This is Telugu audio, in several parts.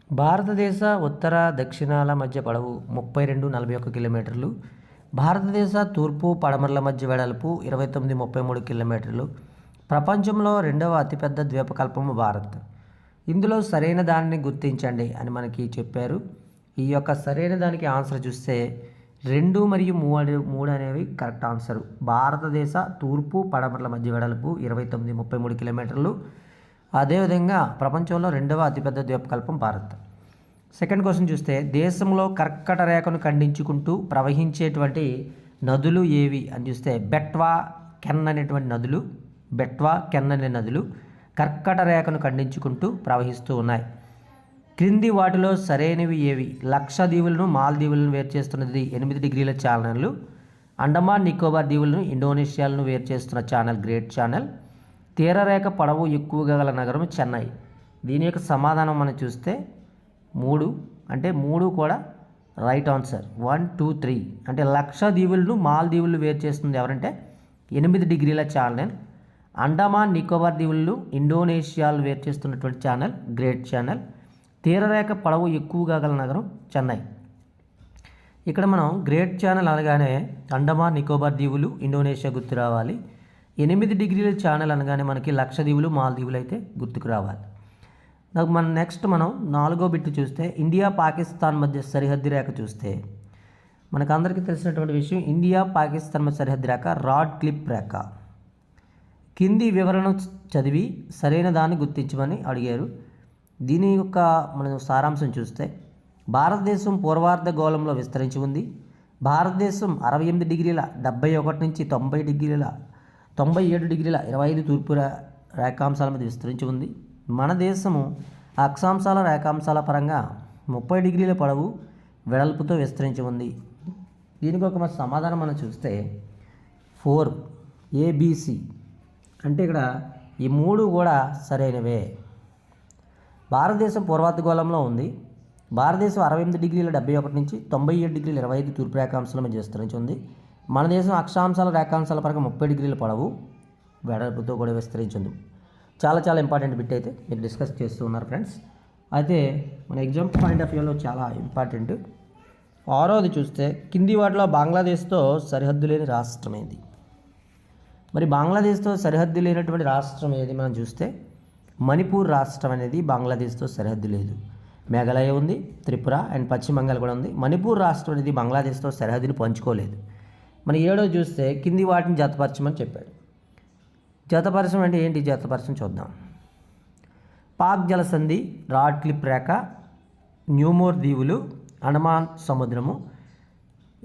భారతదేశ ఉత్తర దక్షిణాల మధ్య పొడవు 32-41 కిలోమీటర్లు. భారతదేశ తూర్పు పడమరల మధ్య వెడల్పు 29-33 కిలోమీటర్లు. ప్రపంచంలో రెండవ అతిపెద్ద ద్వీపకల్పము భారత్. ఇందులో సరైన దానిని గుర్తించండి అని మనకి చెప్పారు. ఈ యొక్క సరైన దానికి ఆన్సర్ చూస్తే 2 మరియు 3 అనేవి కరెక్ట్ ఆన్సర్. భారతదేశ తూర్పు పడమరల మధ్య వెడల్పు 29-33 కిలోమీటర్లు. అదేవిధంగా ప్రపంచంలో రెండవ అతిపెద్ద ద్వీపకల్పం భారత్. సెకండ్ క్వశ్చన్ చూస్తే దేశంలో కర్కట రేఖను ఖండించుకుంటూ ప్రవహించేటువంటి నదులు ఏవి అని చూస్తే బెట్వా కెన్ అనేటువంటి నదులు, బెట్వా కెన్ అనే నదులు కర్కట రేఖను ఖండించుకుంటూ ప్రవహిస్తూ ఉన్నాయి. క్రింది వాటిలో సరైనవి ఏవి? లక్షద్వీపులను మాల్దీవులను వేరు చేస్తున్నది 8 డిగ్రీల ఛానళ్ళు. అండమాన్ నికోబార్ దీవులను ఇండోనేషియాలను వేరు చేస్తున్న ఛానల్ గ్రేట్ ఛానల్. తీరరేఖ పొడవు ఎక్కువగా గల నగరం చెన్నై. దీని యొక్క సమాధానం మనం చూస్తే 3, అంటే 3 కూడా రైట్ ఆన్సర్. 1, 2, 3 అంటే లక్షద్వీపులను మాల్దీవులను వేరు చేస్తుంది ఎవరంటే 8 డిగ్రీల ఛానల్. అండమాన్ నికోబార్ దీవులను ఇండోనేషియాలు వేరు చేస్తున్నటువంటి ఛానల్ గ్రేట్ ఛానల్. తీరరేఖ పొడవు ఎక్కువగా గల నగరం చెన్నై. ఇక్కడ మనం గ్రేట్ ఛానల్ అనగానే అండమాన్ నికోబార్ దీవులు ఇండోనేషియా గుర్తు రావాలి. 8 డిగ్రీల ఛానల్ అనగానే మనకి లక్షద్వీపులు మాల్దీవులు అయితే గుర్తుకు రావాలి. నెక్స్ట్ మనం 4వ బిట్ చూస్తే ఇండియా పాకిస్తాన్ మధ్య సరిహద్దు రేఖ చూస్తే మనకు అందరికీ తెలిసినటువంటి విషయం, ఇండియా పాకిస్తాన్ మధ్య సరిహద్దు రేఖ రాడ్ క్లిప్ రేఖ. కింది వివరణ చదివి సరైన దాన్ని గుర్తించమని అడిగారు. దీని యొక్క మనం సారాంశం చూస్తే భారతదేశం పూర్వార్ధ గోళంలో విస్తరించి ఉంది. భారతదేశం 68 డిగ్రీల 71 నుంచి 97 డిగ్రీల 25 తూర్పు రేఖాంశాల మీద విస్తరించి ఉంది. మన దేశము అక్షాంశాల రేఖాంశాల పరంగా 30 డిగ్రీల పొడవు వెడల్పుతో విస్తరించి ఉంది. దీనికి ఒక సమాధానం మనం చూస్తే 4 ABC, అంటే ఇక్కడ ఈ 3 కూడా సరైనవే. భారతదేశం పూర్వార్ధగోళంలో ఉంది. భారతదేశం 68 డిగ్రీల 71 నుంచి 97 డిగ్రీల 25 తూర్పు రేఖాంశాల మధ్య విస్తరించి ఉంది. మన దేశం అక్షాంశాల రేఖాంశాల పరంగా 30 డిగ్రీల పొడవు వెడల్పుతో కూడా విస్తరించింది. చాలా ఇంపార్టెంట్ బిట్ అయితే మీరు డిస్కస్ చేస్తూ ఉన్నారు ఫ్రెండ్స్. అయితే మన ఎగ్జామ్ పాయింట్ ఆఫ్ వ్యూలో చాలా ఇంపార్టెంట్. 6వది చూస్తే కింది వాటిలో బంగ్లాదేశ్తో సరిహద్దు లేని రాష్ట్రం ఏది? మరి బంగ్లాదేశ్తో సరిహద్దు లేనటువంటి రాష్ట్రం ఏది మనం చూస్తే మణిపూర్ రాష్ట్రం అనేది బంగ్లాదేశ్తో సరిహద్దు లేదు. మేఘాలయ ఉంది, త్రిపుర అండ్ పశ్చిమ బెంగాల్ కూడా ఉంది. మణిపూర్ రాష్ట్రం అనేది బంగ్లాదేశ్తో సరిహద్దుని పంచుకోలేదు. మన 7వది చూస్తే కింది వాటిని జతపరచమని చెప్పాడు. జతపరచం అంటే ఏంటి? జతపరచం చూద్దాం. పాక్ జలసంధి, రాడ్ క్లిప్ రేఖ, న్యూమోర్ దీవులు, అండమాన్ సముద్రము.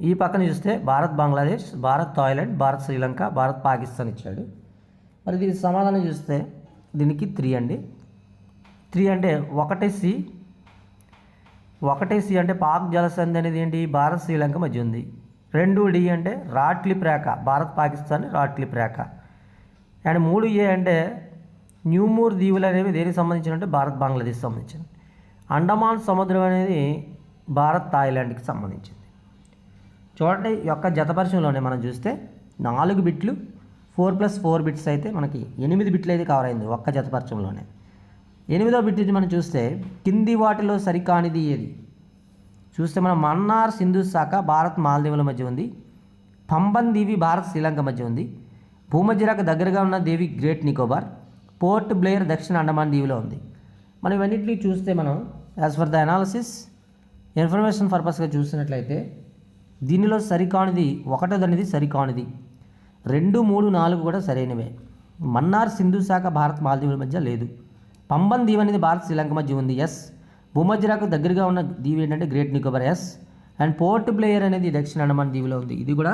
ఈ పక్కన చూస్తే భారత్ బంగ్లాదేశ్, భారత్ థాయిలాండ్, భారత్ శ్రీలంక, భారత్ పాకిస్తాన్ ఇచ్చాడు. మరి దీనికి సమాధానం చూస్తే దీనికి 3 అండి. 3 అంటే 1C అంటే పాక్ జలసంధి అనేది ఏంటి? భారత్ శ్రీలంక మధ్య ఉంది. 2D అంటే rod clip Rekha, Bharat Pakistan rod clip Rekha. And 3A అంటే న్యూమోర్ దీవులు అనేవి దేనికి సంబంధించినంటే భారత్ బంగ్లాదేశ్ సంబంధించింది. అండమాన్ సముద్రం అనేది భారత్ థాయిలాండ్కి సంబంధించింది. చూడండి, ఈ యొక్క జతపరిచయంలోనే మనం చూస్తే 4 బిట్లు 4+4 బిట్స్ అయితే మనకి 8 బిట్లు అయితే కవర్ అయింది ఒక్క జతపరిచయంలోనే. 8వ బిట్ మనం చూస్తే కింది వాటిలో సరికానిది ఏది? చూస్తే మనం మన్నార్ సింధు శాఖ భారత్ మాల్దీవుల మధ్య ఉంది. పంబన్ దీవి భారత్ శ్రీలంక మధ్య ఉంది. భూమధ్యరేఖ దగ్గరగా ఉన్న దీవి గ్రేట్ నికోబార్. పోర్ట్ బ్లేయర్ దక్షిణ అండమాన్ దీవిలో ఉంది. మనం ఇవన్నింటినీ చూస్తే మనం as for the analysis information పర్పస్గా చూసినట్లయితే దీనిలో సరికానిది 1 అనేది సరికానిది. 2, 3, 4 కూడా సరైనవే. మన్నార్ సింధు శాఖ భారత్ మాల్దీవుల మధ్య లేదు. పంబన్ దీవి అనేది భారత్ శ్రీలంక మధ్య ఉంది. ఎస్. భూమధ్యరేఖకు దగ్గరగా ఉన్న దీవి ఏంటంటే గ్రేట్ నికోబార్. ఎస్. అండ్ పోర్ట్ బ్లేయర్ అనేది దక్షిణ అండమాన్ దీవిలో ఉంది. ఇది కూడా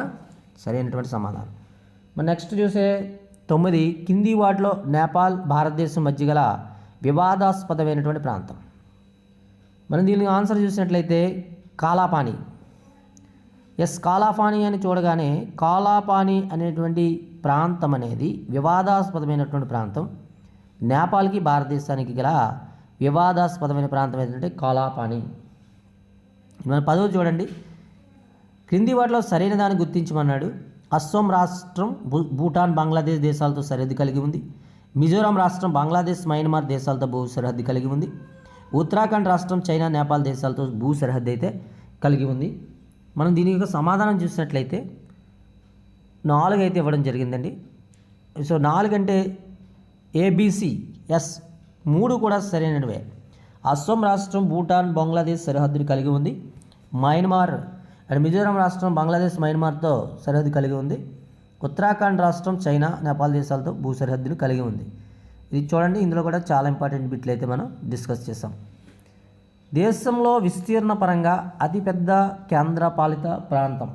సరైనటువంటి సమాధానం. మరి నెక్స్ట్ చూసే 9 కింది వాటిలో నేపాల్ భారతదేశం మధ్య గల వివాదాస్పదమైనటువంటి ప్రాంతం. మనం దీనికి ఆన్సర్ చూసినట్లయితే కాలాపాని. ఎస్, కాలాపాని అని చూడగానే కాలాపాని అనేటువంటి ప్రాంతం అనేది వివాదాస్పదమైనటువంటి ప్రాంతం. నేపాల్కి భారతదేశానికి గల వివాదాస్పదమైన ప్రాంతం ఏంటంటే కాలాపాని. మన 10వ చూడండి, క్రింది వాటిలో సరైన దాన్ని గుర్తించమన్నాడు. అస్సోం రాష్ట్రం భూటాన్ బంగ్లాదేశ్ దేశాలతో సరిహద్దు కలిగి ఉంది. మిజోరాం రాష్ట్రం బంగ్లాదేశ్ మయన్మార్ దేశాలతో భూ సరిహద్దు కలిగి ఉంది. ఉత్తరాఖండ్ రాష్ట్రం చైనా నేపాల్ దేశాలతో భూ సరిహద్దు అయితే కలిగి ఉంది. మనం దీని యొక్క సమాధానం చూసినట్లయితే 4 అయితే ఇవ్వడం జరిగిందండి. సో 4 అంటే ఏబిసి ఎస్ 3 కూడా సరైనవే. అస్సాం రాష్ట్రం భూటాన్ బంగ్లాదేశ్ సరిహద్దుని కలిగి ఉంది. మయన్మార్ అండ్ మిజోరాం రాష్ట్రం బంగ్లాదేశ్ మయన్మార్తో సరిహద్దు కలిగి ఉంది. ఉత్తరాఖండ్ రాష్ట్రం చైనా నేపాల్ దేశాలతో భూ సరిహద్దును కలిగి ఉంది. ఇది చూడండి, ఇందులో కూడా చాలా ఇంపార్టెంట్ బిట్లు అయితే మనం డిస్కస్ చేసాం. దేశంలో విస్తీర్ణ పరంగా అతిపెద్ద కేంద్రపాలిత ప్రాంతం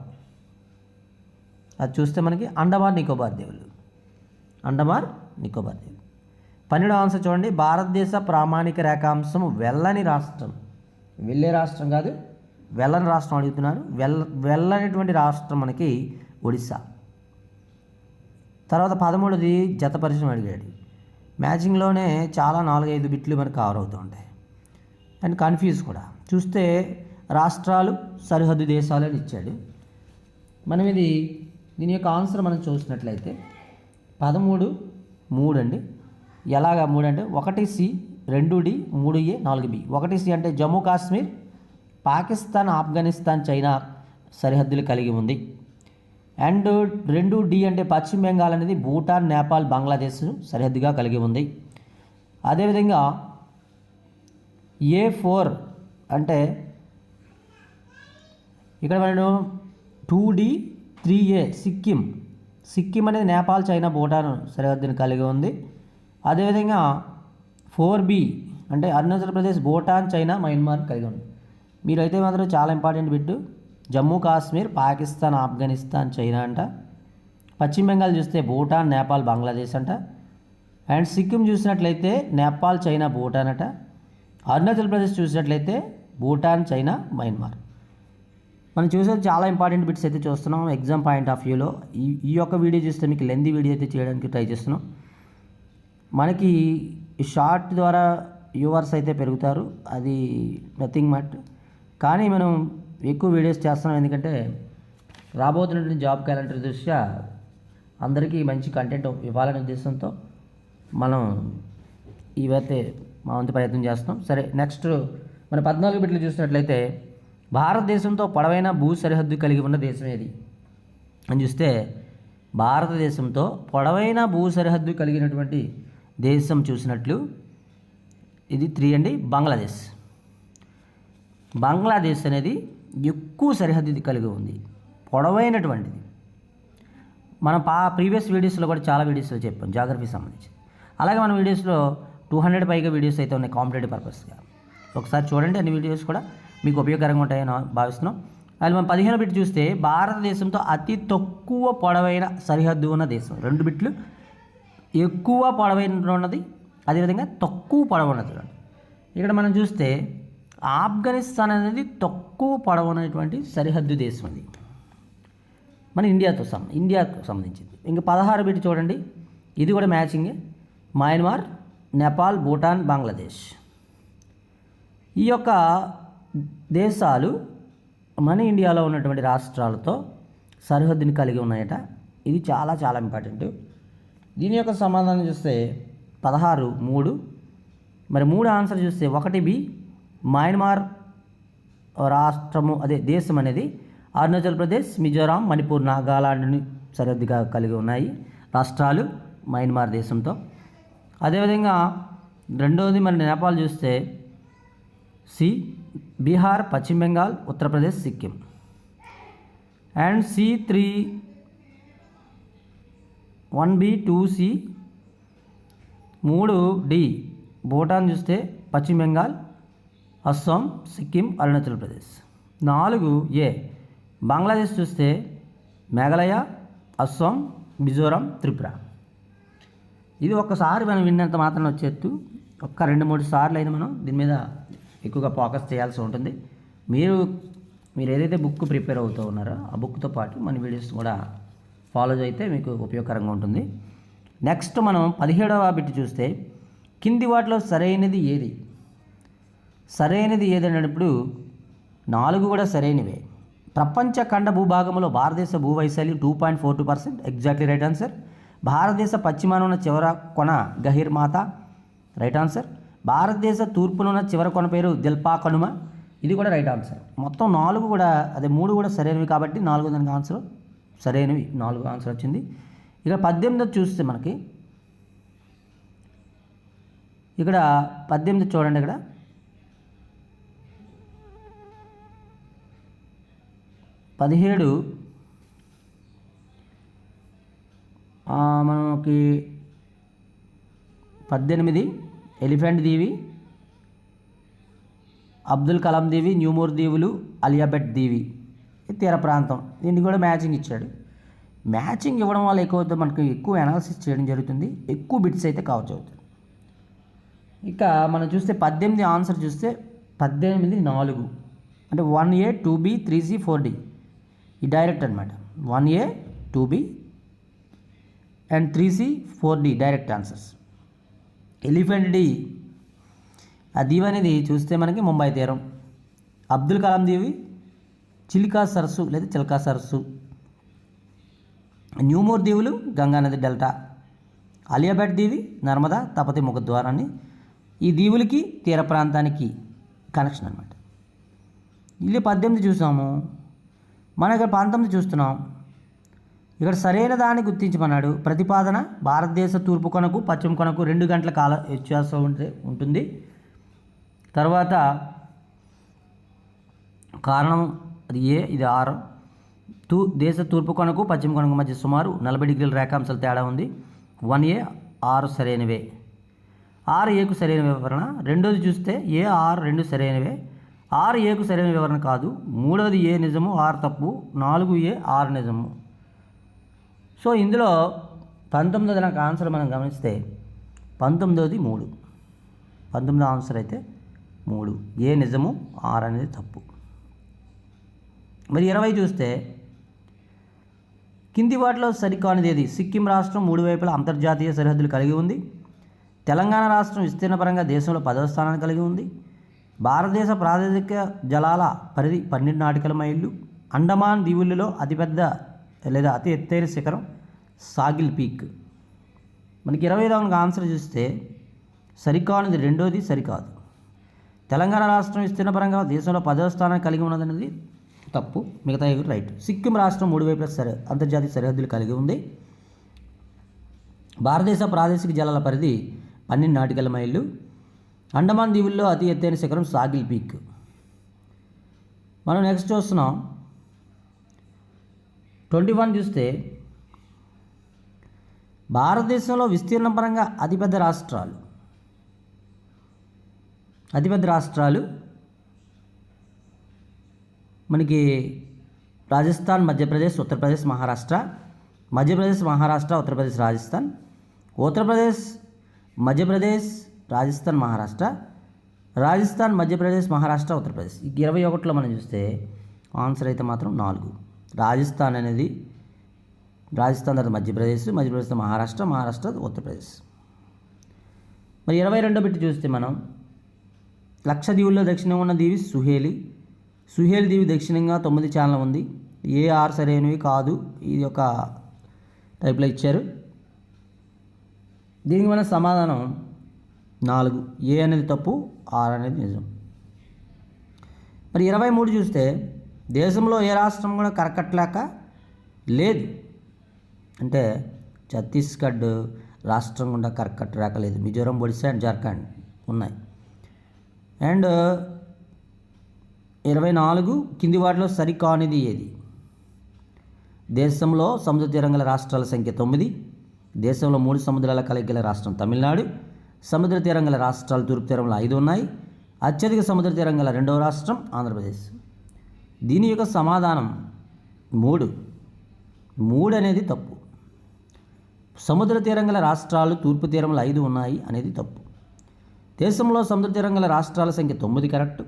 అది చూస్తే మనకి అండమాన్ నికోబార్ దీవులు. 12వ ఆన్సర్ చూడండి, భారతదేశ ప్రామాణిక రేఖాంశం వెళ్ళని రాష్ట్రం. వెళ్ళే రాష్ట్రం కాదు, వెళ్ళని రాష్ట్రం అడుగుతున్నారు. వెళ్ళనిటువంటి రాష్ట్రం మనకి ఒడిశా. తర్వాత 13ది జత పరిశ్రమ అడిగాడు. మ్యాచింగ్లోనే చాలా 4-5 బిట్లు మనకు కవర్ అవుతూ ఉంటాయి అండ్ కన్ఫ్యూజ్ కూడా. చూస్తే రాష్ట్రాలు సరిహద్దు దేశాలు అని ఇచ్చాడు. మనం దీని యొక్క ఆన్సర్ మనం చూసినట్లయితే 13 అండి. ఎలాగా 3 అంటే 1C 2D 3A 4B. 1C అంటే జమ్మూ కాశ్మీర్ పాకిస్తాన్ ఆఫ్ఘనిస్తాన్ చైనా సరిహద్దులు కలిగి ఉంది. అండ్ 2D అంటే పశ్చిమ బెంగాల్ అనేది భూటాన్ నేపాల్ బంగ్లాదేశ్ సరిహద్దుగా కలిగి ఉంది. అదేవిధంగా A4 అంటే ఇక్కడ మనం 2D 3A సిక్కిం అనేది నేపాల్ చైనా భూటాన్ సరిహద్దుని కలిగి ఉంది. అదేవిధంగా 4B అంటే అరుణాచల్ ప్రదేశ్ భూటాన్ చైనా మయన్మార్ కలిగి ఉంది. మీరైతే మాత్రం చాలా important bit, Jammu Kashmir Pakistan Afghanistan China అంట. పశ్చిమ బెంగాల్ చూస్తే భూటాన్ నేపాల్ బంగ్లాదేశ్ అంట. అండ్ సిక్కిం చూసినట్లయితే నేపాల్ చైనా భూటాన్ అట. అరుణాచల్ ప్రదేశ్ చూసినట్లయితే భూటాన్ చైనా మయన్మార్. మనం చూసేది చాలా ఇంపార్టెంట్ బిట్స్ అయితే చూస్తున్నాం ఎగ్జామ్ పాయింట్ ఆఫ్ వ్యూలో. ఈ యొక్క వీడియో చూస్తే మీకు లెంతీ వీడియో అయితే చేయడానికి ట్రై చేస్తున్నాం. మనకి షార్ట్ ద్వారా వ్యూవర్స్ అయితే పెరుగుతారు, అది నథింగ్ బట్. కానీ మనం ఎక్కువ వీడియోస్ చేస్తున్నాం ఎందుకంటే రాబోతున్నటువంటి జాబ్ క్యాలెండర్ దృష్ట్యా అందరికీ మంచి కంటెంట్ ఇవ్వాలనే ఉద్దేశంతో మనం ఇవైతే మా వంతు ప్రయత్నం చేస్తున్నాం. సరే, నెక్స్ట్ మన 14 బిట్లు చూసినట్లయితే భారతదేశంతో పొడవైన భూ సరిహద్దు కలిగి ఉన్న దేశం ఏది అని చూస్తే భారతదేశంతో పొడవైన భూ సరిహద్దు కలిగినటువంటి దేశం చూసినట్లు ఇది 3 అండి, బంగ్లాదేశ్ అనేది ఎక్కువ సరిహద్దు కలిగి ఉంది, పొడవైనటువంటిది. మనం ప్రీవియస్ వీడియోస్లో కూడా చాలా వీడియోస్లో చెప్పాం జాగ్రఫీ సంబంధించి. అలాగే మన వీడియోస్లో 200 పైగా వీడియోస్ అయితే ఉన్నాయి కాంపిటేటివ్ పర్పస్గా. ఒకసారి చూడండి, అన్ని వీడియోస్ కూడా మీకు ఉపయోగకరంగా ఉంటాయని భావిస్తున్నాం. అది మనం 15 బిట్ చూస్తే భారతదేశంతో అతి తక్కువ పొడవైన సరిహద్దు ఉన్న దేశం. 2 బిట్లు ఎక్కువ పొడవైన ఉన్నది, అదేవిధంగా తక్కువ పొడవు ఉన్నది. ఇక్కడ మనం చూస్తే ఆఫ్ఘనిస్తాన్ అనేది తక్కువ పొడవున్నటువంటి సరిహద్దు దేశం అది మన ఇండియాకు సంబంధించింది. ఇంకా 16 బిట్ చూడండి, ఇది కూడా మ్యాచింగే. మయన్మార్ నేపాల్ భూటాన్ బంగ్లాదేశ్ ఈ యొక్క దేశాలు మన ఇండియాలో ఉన్నటువంటి రాష్ట్రాలతో సరిహద్దుని కలిగి ఉన్నాయట. ఇది చాలా చాలా ఇంపార్టెంట్. దీని యొక్క సమాధానం చూస్తే 16 3. మరి 3 ఆన్సర్ చూస్తే 1B మయన్మార్ రాష్ట్రము అదే దేశం అనేది అరుణాచల్ ప్రదేశ్ మిజోరాం మణిపూర్ నాగాలాండ్ని సరిహద్దుగా కలిగి ఉన్నాయి రాష్ట్రాలు మయన్మార్ దేశంతో. అదేవిధంగా రెండవది మరి నేపాల్ చూస్తే సి బీహార్ పశ్చిమ Bengal Uttar Pradesh Sikkim. And C3 1B 2C 3D Bhutan చూస్తే పశ్చిమ బెంగాల్ అస్సాం సిక్కిం అరుణాచల్ ప్రదేశ్. 4A బంగ్లాదేశ్ చూస్తే మేఘాలయ అస్సాం మిజోరాం త్రిపుర. ఇది ఒక్కసారి మనం విన్నంత మాత్రం వచ్చేట్టు ఒక్క 2-3 సార్లు అయినా మనం దీని మీద ఎక్కువగా ఫోకస్ చేయాల్సి ఉంటుంది. మీరు ఏదైతే బుక్ ప్రిపేర్ అవుతూ ఉన్నారో ఆ బుక్తో పాటు మన వీడియోస్ కూడా ఫాలో అయితే మీకు ఉపయోగకరంగా ఉంటుంది. నెక్స్ట్ మనం 17వ బిట్ చూస్తే కింది వాటిలో సరైనది ఏది అన్నప్పుడు 4 కూడా సరైనవే. ప్రపంచ ఖండ భూభాగంలో భారతదేశ భూవైశాల్యం 2.42%, ఎగ్జాక్ట్లీ రైట్ ఆన్సర్. భారతదేశ పశ్చిమాన ఉన్న చివర కొన గహిర్మాత, రైట్ ఆన్సర్. భారతదేశ తూర్పున ఉన్న చివరి కొన పేరు దిల్పా కనుమ. ఇది కూడా రైట్ ఆన్సర్. మొత్తం 4 కూడా అదే 3 కూడా సరైనవి కాబట్టి 4 దానికి ఆన్సర్ సరైనవి 4 ఆన్సర్ వచ్చింది. ఇక 18 చూస్తే మనకి ఇక్కడ 18 చూడండి. ఇక్కడ 17 మనకి 18 ఎలిఫెంట్ దీవి, అబ్దుల్ కలాం దీవి, న్యూమోర్ దీవులు, అలియాబెట్ దీవి తీర ప్రాంతం. దీన్ని కూడా మ్యాచింగ్ ఇచ్చాడు. మ్యాచింగ్ ఇవ్వడం వల్ల మనకు ఎక్కువ అనాలిసిస్ చేయడం జరుగుతుంది, ఎక్కువ బిట్స్ అయితే కవర్ అవుతుంది. ఇక మనం చూస్తే 18 ఆన్సర్ చూస్తే 18 4 అంటే 1A 2B 3C 4D ఈ డైరెక్ట్ అనమాట. 1A 2B and 3C 4D direct answers. Elephant D ఆ దీవి అనేది చూస్తే మనకి ముంబై తీరం. అబ్దుల్ కలాం దీవి చిల్కా సరస్సు లేదా చిల్కా సరస్సు. న్యూమోర్ దీవులు గంగా నది డెల్టా. అలియాబెట్ దీవి నర్మదా తపతి ముఖద్వారాన్ని. ఈ దీవులకి తీర ప్రాంతానికి కనెక్షన్ అనమాట. ఇల్లు 18 చూసాము, మనం ఇక్కడ 19 చూస్తున్నాం. ఇక్కడ సరైన దాన్ని గుర్తించమన్నాడు. ప్రతిపాదన భారతదేశ తూర్పు కొనకు పశ్చిమ కొనకు 2 గంటల కాల వ్యత్యాసం ఉంటుంది. తర్వాత కారణం అది ఏ, ఇది ఆర్. దేశ తూర్పు కొనకు పశ్చిమ కొనకు మధ్య సుమారు 40 డిగ్రీల రేఖాంశాల తేడా ఉంది. 1A 6 సరైనవే. 6Aకు సరైన వివరణ. రెండోది చూస్తే ఏ ఆర్ 2 సరైనవే. 6Aకు సరైన వివరణ కాదు. మూడవది ఏ నిజము, 6 తప్పు. 4A 6 నిజము. సో ఇందులో 19వ నాకు ఆన్సర్ మనం గమనిస్తే 19ది 3. 19వ ఆన్సర్ అయితే 3. ఏ నిజము, 6 అనేది తప్పు. మరి 20 చూస్తే కింది వాటిలో సరికానిది ఏది? సిక్కిం రాష్ట్రం 3 వైపులా అంతర్జాతీయ సరిహద్దులు కలిగి ఉంది. తెలంగాణ రాష్ట్రం విస్తీర్ణపరంగా దేశంలో 10వ స్థానాన్ని కలిగి ఉంది. భారతదేశ ప్రాదేశిక జలాల పరిధి 12 నాటికల్ మైళ్ళు. అండమాన్ దీవులలో అతిపెద్ద లేదా అతి ఎత్తైన శిఖరం సాగిల్ పీక్. మనకి 25వ ఆన్సర్ చూస్తే సరికానిది రెండోది సరికాదు. తెలంగాణ రాష్ట్రం విస్తీర్ణపరంగా దేశంలో 10వ స్థానాన్ని కలిగి ఉన్నదనేది తప్పు, మిగతా రైట్. సిక్కిం రాష్ట్రం 3 వైపుల అంతర్జాతీయ సరిహద్దులు కలిగి ఉంది. భారతదేశ ప్రాదేశిక జలాల పరిధి 12 నాటికల్ మైళ్ళు. అండమాన్ దీవుల్లో అతి ఎత్తైన శిఖరం సాగిల్ పీక్. మనం నెక్స్ట్ చూస్తున్నాం 21 చూస్తే భారతదేశంలో విస్తీర్ణం పరంగా అతిపెద్ద రాష్ట్రాలు మనకి రాజస్థాన్, మధ్యప్రదేశ్, ఉత్తరప్రదేశ్, మహారాష్ట్ర. మధ్యప్రదేశ్, మహారాష్ట్ర, ఉత్తరప్రదేశ్, రాజస్థాన్. ఉత్తరప్రదేశ్, మధ్యప్రదేశ్, రాజస్థాన్, మహారాష్ట్ర. రాజస్థాన్, మధ్యప్రదేశ్, మహారాష్ట్ర, ఉత్తరప్రదేశ్. ఈ 21లో మనం చూస్తే ఆన్సర్ అయితే మాత్రం 4. రాజస్థాన్ అనేది రాజస్థాన్ తర్వాత మధ్యప్రదేశ్, మధ్యప్రదేశ్ మహారాష్ట్ర, మహారాష్ట్ర ఉత్తరప్రదేశ్. మరి 22 బిట్ చూస్తే మనం లక్షద్వీపుల్లో దక్షిణంగా ఉన్న దీవి సుహేలి దీవి దక్షిణంగా 9 ఛానల్ ఉంది. ఏ ఆర్ సరైనవి కాదు, ఇది ఒక టైప్లో ఇచ్చారు. దీనికి మన సమాధానం 4. ఏ అనేది తప్పు, ఆర్ అనేది నిజం. మరి 23 చూస్తే దేశంలో ఏ రాష్ట్రం కూడా కరకట్టలేక లేదు అంటే ఛత్తీస్గఢ్ రాష్ట్రం గుండా కరకట్ట రేఖ లేదు. మిజోరం, ఒడిశా అండ్ జార్ఖండ్ ఉన్నాయి. అండ్ 24 కింది వాటిలో సరికానిది ఏది? దేశంలో సముద్ర తీరంగల రాష్ట్రాల సంఖ్య 9. దేశంలో 3 సముద్రాల కలయికల రాష్ట్రం తమిళనాడు. సముద్ర తీరంగల రాష్ట్రాలు తూర్పు తీరంలో 5 ఉన్నాయి. అత్యధిక సముద్ర తీరంగల 2వ రాష్ట్రం ఆంధ్రప్రదేశ్. దీని యొక్క సమాధానం 3 అనేది తప్పు. సముద్ర తీరంగల రాష్ట్రాలు తూర్పు తీరంలో 5 ఉన్నాయి అనేది తప్పు. దేశంలో సముద్ర తీరంగల రాష్ట్రాల సంఖ్య 9 కరెక్ట్.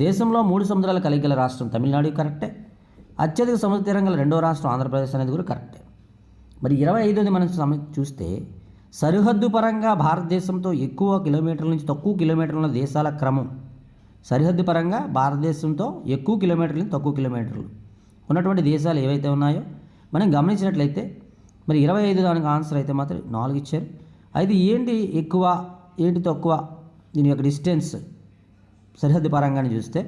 దేశంలో 3 సముద్రాల కలయికల రాష్ట్రం తమిళనాడు కరెక్టే. అత్యధిక సముద్ర తీరంగల 2వ రాష్ట్రం ఆంధ్రప్రదేశ్ అనేది కూడా కరెక్టే. మరి 25ది మనం చూస్తే సరిహద్దు పరంగా భారతదేశంతో ఎక్కువ కిలోమీటర్ల నుంచి తక్కువ కిలోమీటర్ల దేశాల క్రమం. సరిహద్దు పరంగా భారతదేశంతో ఎక్కువ కిలోమీటర్లు తక్కువ కిలోమీటర్లు ఉన్నటువంటి దేశాలు ఏవైతే ఉన్నాయో మనం గమనించినట్లయితే మరి 25 దానికి ఆన్సర్ అయితే మాత్రం 4 ఇచ్చారు. అయితే ఏంటి ఎక్కువ ఏంటి తక్కువ దీని యొక్క డిస్టెన్స్ సరిహద్దు పరంగానే చూస్తే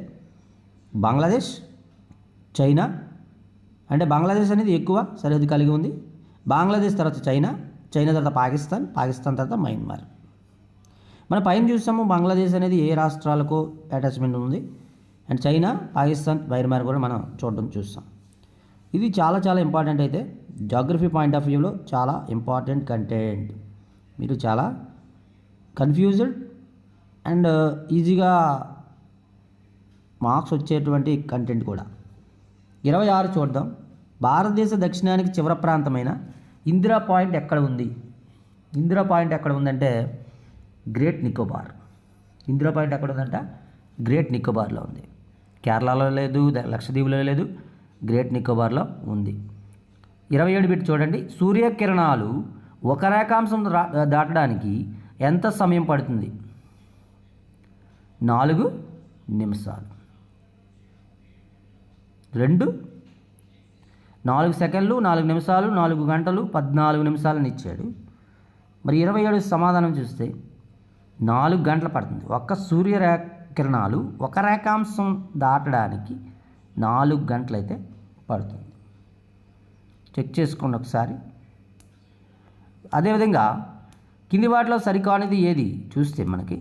బంగ్లాదేశ్, చైనా, అంటే బంగ్లాదేశ్ అనేది ఎక్కువ సరిహద్దు కలిగి ఉంది. బంగ్లాదేశ్ తర్వాత చైనా, చైనా తర్వాత పాకిస్తాన్, పాకిస్తాన్ తర్వాత మయన్మార్. మనం పైన చూసాము బంగ్లాదేశ్ అనేది ఏ రాష్ట్రాలకు అటాచ్మెంట్ ఉంది, అండ్ చైనా, పాకిస్తాన్, మయన్మార్ కూడా మనం చూస్తాం. ఇది చాలా చాలా ఇంపార్టెంట్. అయితే జాగ్రఫీ పాయింట్ ఆఫ్ వ్యూలో చాలా ఇంపార్టెంట్ కంటెంట్. మీరు చాలా కన్ఫ్యూజ్డ్ అండ్ ఈజీగా మార్క్స్ వచ్చేటువంటి కంటెంట్ కూడా. 26 చూద్దాం. భారతదేశ దక్షిణానికి చివరి ప్రాంతమైన ఇందిరా పాయింట్ ఎక్కడ ఉంది? ఇందిరా పాయింట్ ఎక్కడ ఉందంటే గ్రేట్ నికోబార్. ఇందిరా పాయింట్ ఎక్కడ ఉందంట? గ్రేట్ నికోబార్లో ఉంది. కేరళలో లేదు, లక్షద్వీప్లో లేదు, గ్రేట్ నికోబార్లో ఉంది. 27 బిట్ చూడండి. సూర్యకిరణాలు ఒక రేఖాంశం దాటడానికి ఎంత సమయం పడుతుంది? 4 నిమిషాలు. 4 సెకండ్లు, 4 నిమిషాలు, 4 గంటలు, 14 నిమిషాలని ఇచ్చాడు. మరి 27 సమాధానం చూస్తే 4 గంటలు పడుతుంది. ఒక్క సూర్యకిరణాలు ఒక రేఖాంశం దాటడానికి 4 గంటలైతే పడుతుంది. చెక్ చేసుకోండి ఒకసారి. అదేవిధంగా కింది వాటిలో సరికానిది ఏది చూస్తే మనకి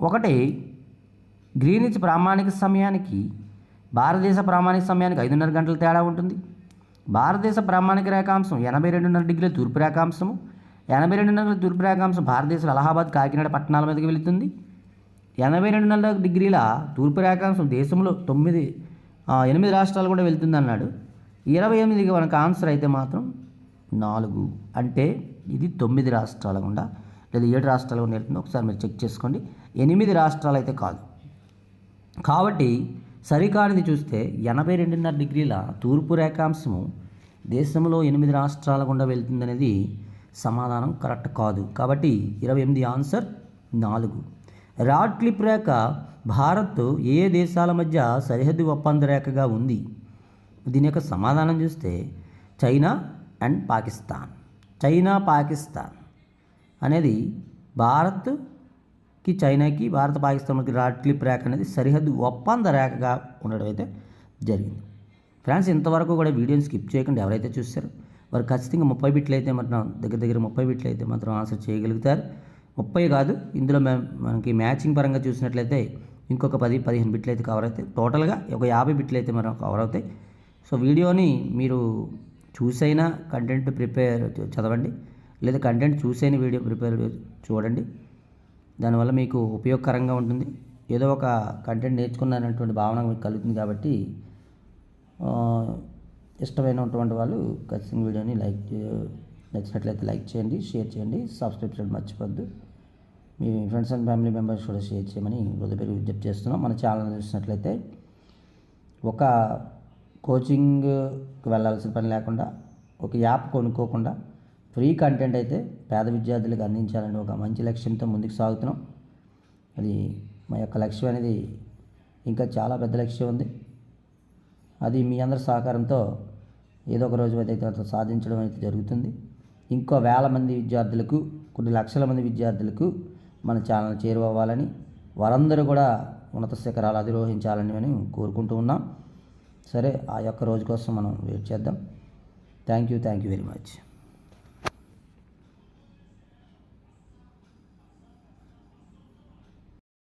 1 గ్రీనిచ్ ప్రామాణిక సమయానికి భారతదేశ ప్రామాణిక సమయానికి 5:30 గంటల తేడా ఉంటుంది. భారతదేశ ప్రామాణిక రేఖాంశం 82.5 డిగ్రీల తూర్పు రేఖాంశము. 82.5 తూర్పు రేఖాంశం భారతదేశంలో అలహాబాద్, కాకినాడ పట్టణాల మీదకి వెళుతుంది. 82.5 డిగ్రీల తూర్పు రేఖాంశం దేశంలో 8 రాష్ట్రాలు కూడా వెళ్తుంది అన్నాడు. 28కి మనకు ఆన్సర్ అయితే మాత్రం 4, అంటే ఇది 9 రాష్ట్రాల గుండా లేదా 7 రాష్ట్రాల గుండా వెళ్తుంది. ఒకసారి మీరు చెక్ చేసుకోండి. 8 రాష్ట్రాలు అయితే కాదు. కాబట్టి సరికానిది చూస్తే 82.5 డిగ్రీల తూర్పు రేఖాంశము దేశంలో 8 రాష్ట్రాల గుండా వెళ్తుందనేది సమాధానం కరెక్ట్ కాదు. కాబట్టి 28 ఆన్సర్ 4. రాడ్ క్లిప్ రేఖ భారత్ ఏ దేశాల మధ్య సరిహద్దు ఒప్పంద రేఖగా ఉంది? దీని యొక్క సమాధానం చూస్తే China and Pakistan. China, Pakistan అనేది భారత్కి, చైనాకి, భారత పాకిస్తాన్కి రాడ్ క్లిప్ రేఖ అనేది సరిహద్దు ఒప్పంద రేఖగా ఉండడం అయితే జరిగింది. ఫ్రెండ్స్, ఇంతవరకు కూడా వీడియోని స్కిప్ చేయకుండా ఎవరైతే చూస్తారో వారు ఖచ్చితంగా 30 బిట్లు అయితే మాత్రం దగ్గర 30 బిట్లు అయితే మాత్రం ఆన్సర్ చేయగలుగుతారు. 30 కాదు, ఇందులో మనకి మ్యాచింగ్ పరంగా చూసినట్లయితే ఇంకొక 10-15 బిట్లు అయితే కవర్ అవుతాయి. టోటల్గా ఒక 50 బిట్లు అయితే మనం కవర్ అవుతాయి. సో వీడియోని మీరు చూసైనా కంటెంట్ ప్రిపేర్ చదవండి, లేదా కంటెంట్ చూసైనా వీడియో ప్రిపేర్ చూడండి. దానివల్ల మీకు ఉపయోగకరంగా ఉంటుంది. ఏదో ఒక కంటెంట్ నేర్చుకున్నటువంటి భావన మీకు కలుగుతుంది. కాబట్టి ఇష్టమైనటువంటి వాళ్ళు ఖచ్చితంగా వీడియోని నచ్చినట్లయితే లైక్ చేయండి, షేర్ చేయండి, సబ్స్క్రైబ్ చేయడం మర్చిపోద్దు. మీ ఫ్రెండ్స్ అండ్ ఫ్యామిలీ మెంబర్స్ కూడా షేర్ చేయమని హృదయపూర్వక విజ్ఞప్తి చేస్తున్నాం. మన ఛానల్ చూసినట్లయితే ఒక కోచింగ్కి వెళ్ళాల్సిన పని లేకుండా, ఒక యాప్ కొనుక్కోకుండా ఫ్రీ కంటెంట్ అయితే పేద విద్యార్థులకు అందించాలని ఒక మంచి లక్ష్యంతో ముందుకు సాగుతున్నాం. అది మా యొక్క లక్ష్యం అనేది ఇంకా చాలా పెద్ద లక్ష్యం ఉంది. అది మీ అందరి సహకారంతో ఏదో ఒక రోజు అయితే సాధించడం అయితే జరుగుతుంది. ఇంకో 1000 మంది విద్యార్థులకు, కొన్ని లక్షల మంది విద్యార్థులకు మన ఛానల్ చేరువవ్వాలని, వారందరూ కూడా ఉన్నత శిఖరాలు అధిరోహించాలని మనం కోరుకుంటూ ఉన్నాం. సరే, ఆ యొక్క రోజు కోసం మనం వెయిట్ చేద్దాం. Thank you very much.